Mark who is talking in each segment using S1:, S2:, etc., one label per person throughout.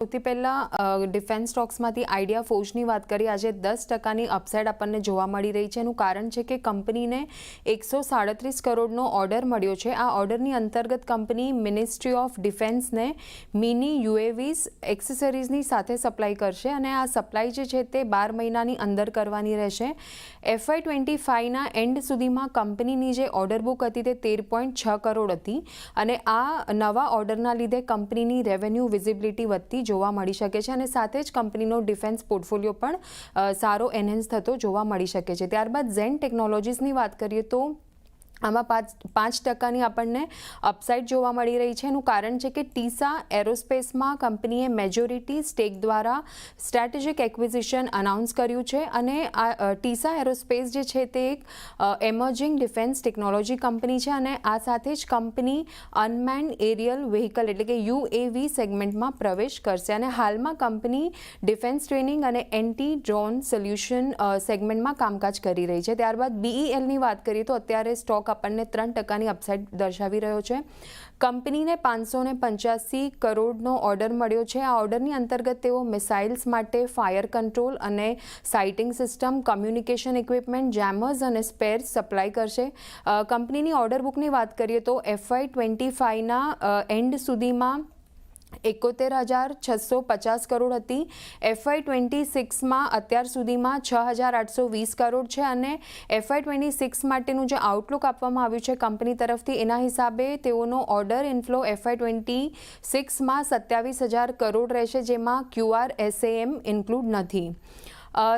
S1: સૌથી પહેલાં defence સ્ટોક્સમાંથી idea ફોર્જની વાત કરીએ. આજે 10%ની અપસાઇડ આપણને જોવા મળી રહી છે. એનું કારણ છે કે કંપનીને 137 કરોડનો ઓર્ડર મળ્યો છે. આ ઓર્ડરની અંતર્ગત કંપની મિનિસ્ટ્રી ઓફ ડિફેન્સને મિની યુએવીઝ એક્સેસરીઝની સાથે સપ્લાય કરશે અને આ સપ્લાય જે છે તે 12 મહિનાની અંદર કરવાની રહેશે. FY25ના એન્ડ સુધીમાં કંપનીની જે ઓર્ડર બુક હતી તે 13.6 કરોડ હતી અને આ નવા ઓર્ડરના લીધે કંપનીની રેવન્યુ વિઝિબિલિટી વધતી જોવા મળી શકે છે અને સાથે જ કંપનીનો ડિફેન્સ પોર્ટફોલિયો પણ સારો એનહેન્સ થતો જોવા મળી શકે છે. ત્યારબાદ ઝેન ટેકનોલોજીસની વાત કરીએ તો આમાં 5% આપણને અપસાઇડ જોવા મળી રહી છે. એનું કારણ છે કે ટીસા એરોસ્પેસમાં કંપનીએ મેજોરિટી સ્ટેક દ્વારા સ્ટ્રેટેજિક એક્વિઝિશન અનાઉન્સ કર્યું છે અને આ ટીસા એરોસ્પેસ જે છે તે એક એમર્જિંગ ડિફેન્સ ટેકનોલોજી કંપની છે અને આ સાથે જ કંપની અનમેન્ડ એરિયલ વ્હીકલ એટલે કે UAV સેગમેન્ટમાં પ્રવેશ કરશે અને હાલમાં કંપની ડિફેન્સ ટ્રેનિંગ અને એન્ટી ડ્રોન સોલ્યુશન સેગમેન્ટમાં કામકાજ કરી રહી છે. ત્યારબાદ BELની વાત કરીએ તો અત્યારે સ્ટોક આપણને 3%ની અપસાઇડ દર્શાવી રહ્યો છે. કંપનીને 585 કરોડનો ઓર્ડર મળ્યો છે. આ ઓર્ડરની અંતર્ગત તેઓ મિસાઇલ્સ માટે ફાયર કંટ્રોલ અને સાઇટિંગ સિસ્ટમ, કમ્યુનિકેશન ઇક્વિપમેન્ટ, જેમર્સ અને સ્પેર્સ સપ્લાય કરશે. કંપનીની ઓર્ડર બુકની વાત કરીએ તો FY25ના એન્ડ સુધીમાં 71,650 કરોડ હતી. FY26માં અત્યાર સુધીમાં 6,820 કરોડ છે અને FY26 માટેનું જે આઉટલુક આપવામાં આવ્યું છે કંપની તરફથી એના હિસાબે તેઓનો ઓર્ડર ઇનફ્લો FY26માં 27,000 કરોડ રહેશે, જેમાં QRSAM ઇન્ક્લુડ નથી.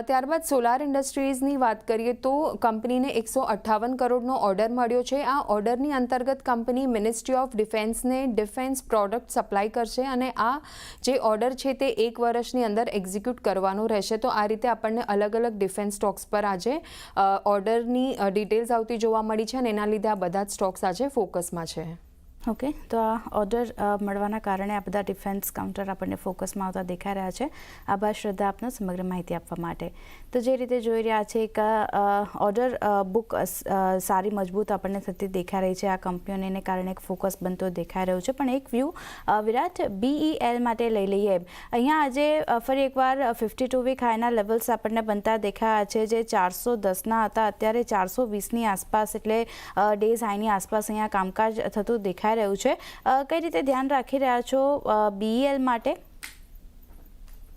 S1: ત્યારબાદ સોલાર ઇન્ડસ્ટ્રીઝની વાત કરીએ તો કંપનીને 158 કરોડનો ઓર્ડર મળ્યો છે. આ ઓર્ડરની અંતર્ગત કંપની મિનિસ્ટ્રી ઓફ ડિફેન્સને ડિફેન્સ પ્રોડક્ટ સપ્લાય કરશે અને આ જે ઓર્ડર છે તે 1 વર્ષની અંદર એક્ઝિક્યુટ કરવાનો રહેશે. તો આ રીતે આપણને અલગ અલગ ડિફેન્સ સ્ટોક્સ પર આજે ઓર્ડરની ડિટેલ્સ આવતી જોવા મળી છે અને એના લીધે આ બધા જ સ્ટોક્સ આજે ફોકસમાં છે.
S2: ઓકે, તો આ ઓર્ડર મળવાના કારણે આ બધા ડિફેન્સ કાઉન્ટર આપણને ફોકસમાં આવતા દેખાઈ રહ્યા છે. આભાર શ્રદ્ધા, આપનો સમગ્ર માહિતી આપવા માટે. તો જે રીતે જોઈ રહ્યા છે કે ઓર્ડર બુક સારી મજબૂત આપણને થતી દેખાઈ રહી છે. આ કંપનીઓને એને કારણે એક ફોકસ બનતો દેખાઈ રહ્યો છે. પણ એક વ્યૂ વિરાટ BEL માટે લઈ લઈએ. અહીંયા આજે ફરી એકવાર 52 વીક હાઈના લેવલ્સ આપણને બનતા દેખાયા છે, જે 410ના હતા, અત્યારે 420ની આસપાસ એટલે ડેઝ હાઈની આસપાસ અહીંયા કામકાજ થતું દેખાય રહ્યું છે. કઈ રીતે ધ્યાન રાખી રહ્યા છો BEL માટે?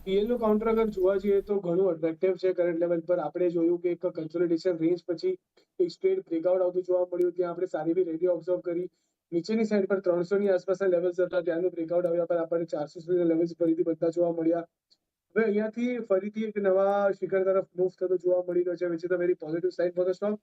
S3: BEL નું કાઉન્ટર અગર જોવા જઈએ તો ઘણું એટ્રેક્ટિવ છે. કરંટ લેવલ પર આપણે જોયું કે એક કન્સોલિડેશન રેન્જ પછી એક સ્ટ્રેટ બ્રેકઆઉટ આવતું જોવા મળ્યું. ત્યાં આપણે સારી એવી રેલી ઓબ્ઝર્વ કરી. નીચેની સાઈડ પર 300ની આસપાસના લેવલ્સ હતા, ત્યાંનું બ્રેકઆઉટ આવ્યા પર આપણને 400 સુધીના લેવલ્સ ફરીથી બનતા જોવા મળ્યા. હવે અહીંયાથી ફરીથી એક નવા શિખર તરફ મૂવ થતો જોવા મળી રહ્યો છે, which is a very positive sign for the stock.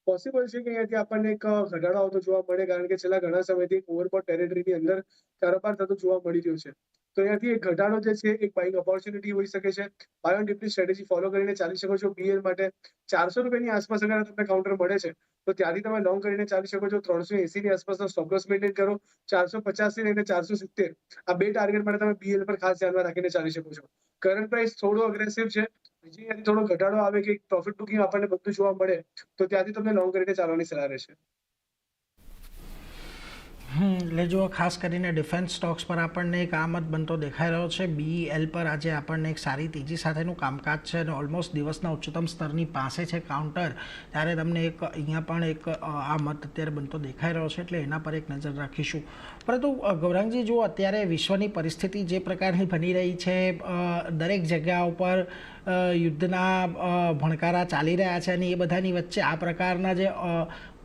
S3: Possible છે કે અહીંયાથી આપણને એક ઘટાડો આવતો જોવા મળે, કારણ કે છેલ્લા ઘણા સમયથી ઓવરબોટ ટેરેટરીની અંદર કારોબાર થતો જોવા મળી રહ્યો છે. તો અહીંયાથી એક ઘટાડો જે છે એક બાઇંગ ઓપોર્ચ્યુનિટી હોઈ શકે છે. બાય ઓન ડિપની સ્ટ્રેટેજી ફોલો કરીને ચાલી શકો છો. BEL માટે 400 રૂપિયાની આસપાસ અગર તમને કાઉન્ટર મળે છે તો ત્યાંથી તમે લોંગ કરીને ચાલી શકો છો. 380ની આસપાસનો સ્ટોપ લોસ મેન્ટેન કરો. 450 થી લઈને 470 આ બે ટાર્ગેટ માટે તમે BEL પર ખાસ ધ્યાનમાં રાખીને ચાલી શકો છો. કરંટ પ્રાઇસ થોડો અગ્રેસિવ છે. બીજી થોડો ઘટાડો આવે કે પ્રોફિટ બુકિંગ આપણને બધું જોવા મળે તો ત્યાંથી તમને લોંગ કરીને ચાલવાની સલાહ રહેશે.
S4: એટલે જો ખાસ કરીને ડિફેન્સ સ્ટોક્સ પર આપણને એક આમદ બનતો દેખાઈ રહ્યો છે. BEL પર આજે આપણને એક સારી તેજી સાથેનું કામકાજ છે અને ઓલમોસ્ટ દિવસના ઉચ્ચતમ સ્તરની પાસે છે કાઉન્ટર, ત્યારે તમને એક અહીંયા પણ એક આમદ અત્યારે બનતો દેખાઈ રહ્યો છે, એટલે એના પર એક નજર રાખીશું. પરંતુ ગૌરાંગજી, જો અત્યારે વિશ્વની પરિસ્થિતિ જે પ્રકારની બની રહી છે, દરેક જગ્યા ઉપર યુદ્ધના ભણકારા ચાલી રહ્યા છે અને એ બધાની વચ્ચે આ પ્રકારના જે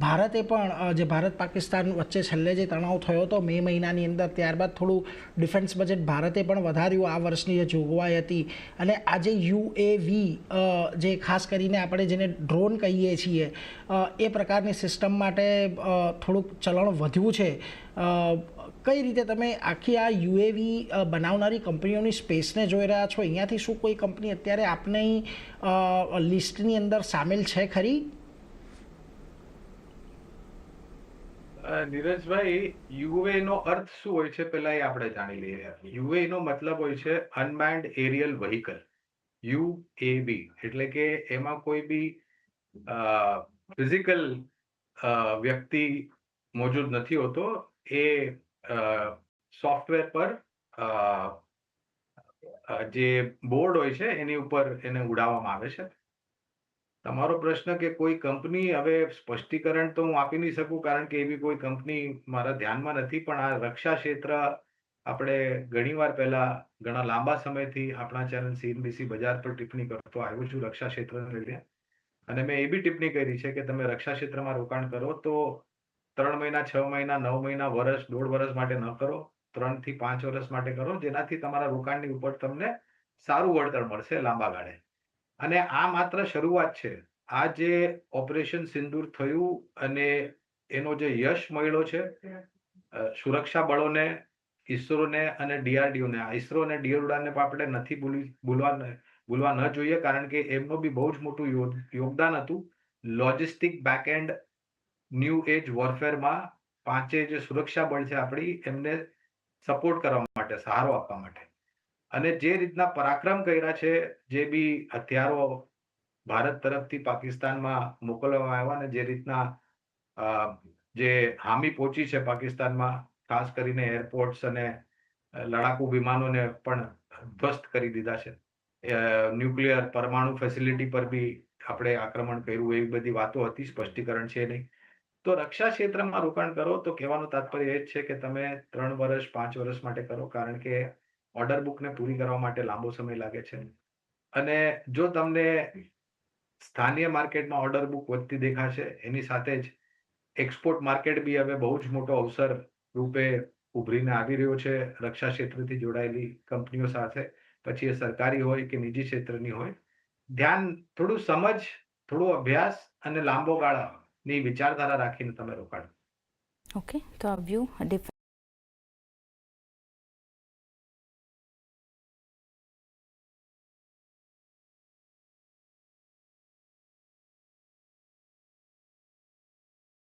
S4: ભારતે પણ જે ભારત પાકિસ્તાન વચ્ચે છેલ્લે જે તણાવ થયો હતો મે મહિનાની અંદર, ત્યારબાદ થોડું ડિફેન્સ બજેટ ભારતે પણ વધાર્યું આ વર્ષની જે જોગવાઈ હતી. અને આજે UAV જે ખાસ કરીને આપણે જેને ડ્રોન કહીએ છીએ એ પ્રકારની સિસ્ટમ માટે થોડુંક ચલણ વધ્યું છે. કઈ રીતે તમે આખી આ UAV બનાવનારી કંપનીઓની સ્પેસને જોઈ રહ્યા છો? અહીંયાથી શું કોઈ કંપની અત્યારે આપની લિસ્ટની અંદર સામેલ છે ખરી?
S5: નીરજભાઈ, યુએ નો અર્થ શું હોય છે પેલા એ આપણે જાણી લઈએ. યુએ નો મતલબ હોય છે અનમેન્ડ એરિયલ વ્હીકલ, UAV. એટલે કે એમાં કોઈ બી ફિઝિકલ વ્યક્તિ મોજૂદ નથી હોતો. એ સોફ્ટવેર પર જે બોર્ડ હોય છે એની ઉપર એને ઉડાવવામાં આવે છે. તમારો પ્રશ્ન કે કોઈ કંપની, હવે સ્પષ્ટીકરણ તો હું આપી નહીં શકું કારણ કે એવી કોઈ કંપની મારા ધ્યાનમાં નથી, પણ આ રક્ષા ક્ષેત્ર આપણે ઘણીવાર પહેલા ઘણા લાંબા સમયથી આપણા ચેનલ CNBC બજાર પર ટિપ્પણી કરતો આવ્યો છું રક્ષા ક્ષેત્રને લઈને. અને મેં એ બી ટિપ્પણી કરી છે કે તમે રક્ષા ક્ષેત્રમાં રોકાણ કરો તો 3 મહિના, 6 મહિના, 9 મહિના, વર્ષ, 1.5 વર્ષ માટે ન કરો. 3 થી 5 વર્ષ માટે કરો, જેનાથી તમારા રોકાણની ઉપર તમને સારું વળતર મળશે લાંબા ગાળે. અને આ માત્ર શરૂઆત છે. આ જે ઓપરેશન સિંદૂર થયું અને એનો જે યશ મળ્યો છે, સુરક્ષા બળોને, ઈસરોને અને DRDOને, આ ઈસરો અને DRDOને પણ આપણે નથી ભૂલવા ન જોઈએ, કારણ કે એમનું બી બહુ જ મોટું યોગદાન હતું લોજિસ્ટિક બેકએન્ડ ન્યૂ એજ વોરફેરમાં. પાંચે જે સુરક્ષા બળ છે આપણી, એમને સપોર્ટ કરવા માટે, સહારો આપવા માટે. અને જે રીતના પરાક્રમ કર્યા છે, જે બી હથિયારો ભારત તરફથી પાકિસ્તાનમાં મોકલવામાં આવ્યા અને જે રીતના જે હામી પહોંચી છે પાકિસ્તાનમાં, ખાસ કરીને એરપોર્ટ્સ અને લડાકુ વિમાનોને પણ ધ્વસ્ત કરી દીધા છે. ન્યુક્લિયર પરમાણુ ફેસિલિટી પર બી આપણે આક્રમણ કર્યું, એવી બધી વાતો હતી, સ્પષ્ટીકરણ છે નહીં. તો રક્ષા ક્ષેત્રમાં રોકાણ કરો તો કહેવાનું તાત્પર્ય એ જ છે કે તમે 3 વર્ષ, 5 વર્ષ માટે કરો, કારણ કે ઓર્ડર બુકને પૂરી કરવા માટે લાંબો સમય લાગે છે. અને જો તમને સ્થાનિય માર્કેટમાં ઓર્ડર બુક વધતી દેખાશે, એની સાથે જ એક્સપોર્ટ માર્કેટ બી હવે બહુ જ મોટો અવસર રૂપે ઉભરીને આવી રહ્યો છે રક્ષા ક્ષેત્રથી જોડાયેલી કંપનીઓ સાથે, પછી એ સરકારી હોય કે નિજી ક્ષેત્રની હોય. થોડું સમજ, થોડો અભ્યાસ અને લાંબો ગાળાની વિચારધારા રાખીને તમે રોકાણ.
S2: ઓકે, તો આ વ્યૂ